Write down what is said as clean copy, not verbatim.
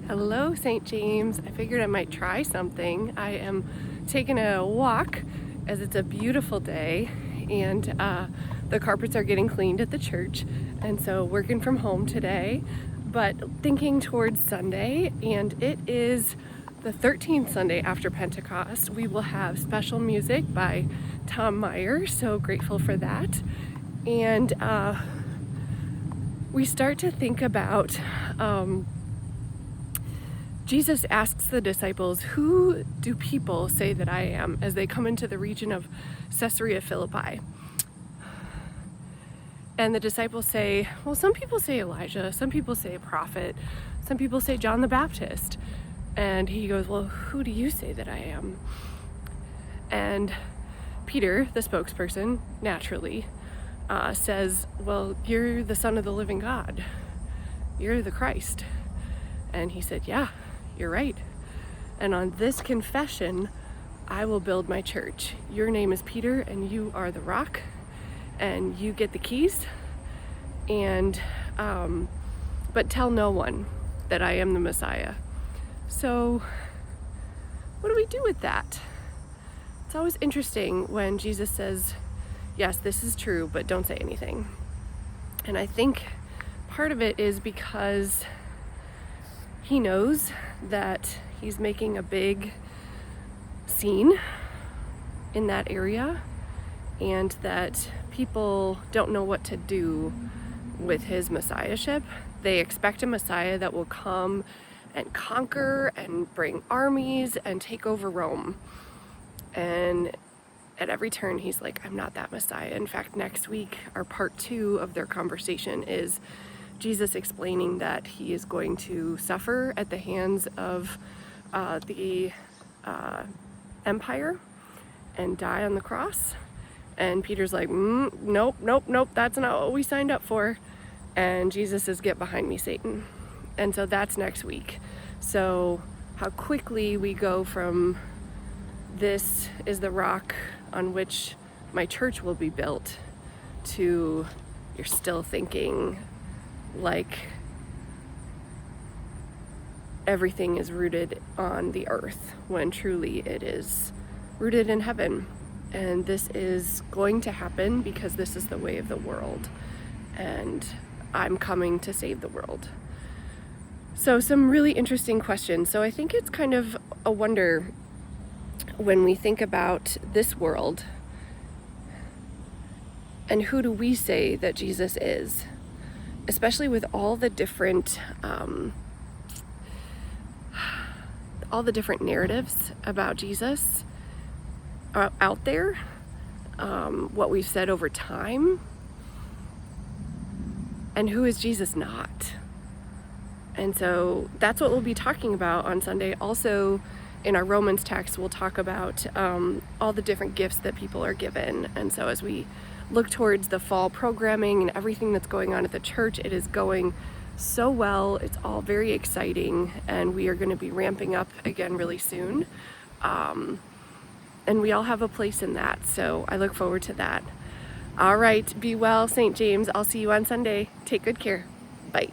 Hello, St. James. I figured I might try something. I am taking a walk as it's a beautiful day and the carpets are getting cleaned at the church, and so working from home today, but thinking towards Sunday, and it is the 13th Sunday after Pentecost. We will have special music by Tom Meyer, so grateful for that. And we start to think about Jesus asks the disciples, "Who do people say that I am?" as they come into the region of Caesarea Philippi. And the disciples say, well, some people say Elijah, some people say a prophet, some people say John the Baptist. And he goes, well, who do you say that I am? And Peter, the spokesperson, naturally, says, well, you're the Son of the living God. You're the Christ. And he said, yeah, you're right. And on this confession, I will build my church. Your name is Peter, and you are the rock, and you get the keys. And but tell no one that I am the Messiah. So what do we do with that? It's always interesting when Jesus says, yes, this is true, but don't say anything. And I think part of it is because he knows that he's making a big scene in that area, and that people don't know what to do with his messiahship. They expect a Messiah that will come and conquer and bring armies and take over Rome. And at every turn, he's like, I'm not that Messiah. In fact, next week, our part 2 of their conversation is Jesus explaining that he is going to suffer at the hands of the empire and die on the cross. And Peter's like, nope, that's not what we signed up for. And Jesus says, get behind me, Satan. And so that's next week. So how quickly we go from this is the rock on which my church will be built to you're still thinking like everything is rooted on the earth, when truly it is rooted in heaven. And this is going to happen because this is the way of the world, and I'm coming to save the world. So some really interesting questions. So I think it's kind of a wonder when we think about this world, and who do we say that Jesus is? Especially with all the different narratives about Jesus out there, what we've said over time, and who is Jesus not? And so that's what we'll be talking about on Sunday. Also, in our Romans text, we'll talk about all the different gifts that people are given. And so as we look towards the fall programming and everything that's going on at the church, it is going so well. It's all very exciting, and we are going to be ramping up again really soon. And we all have a place in that, so I look forward to that. All right, be well, St. James. I'll see you on Sunday. Take good care. Bye.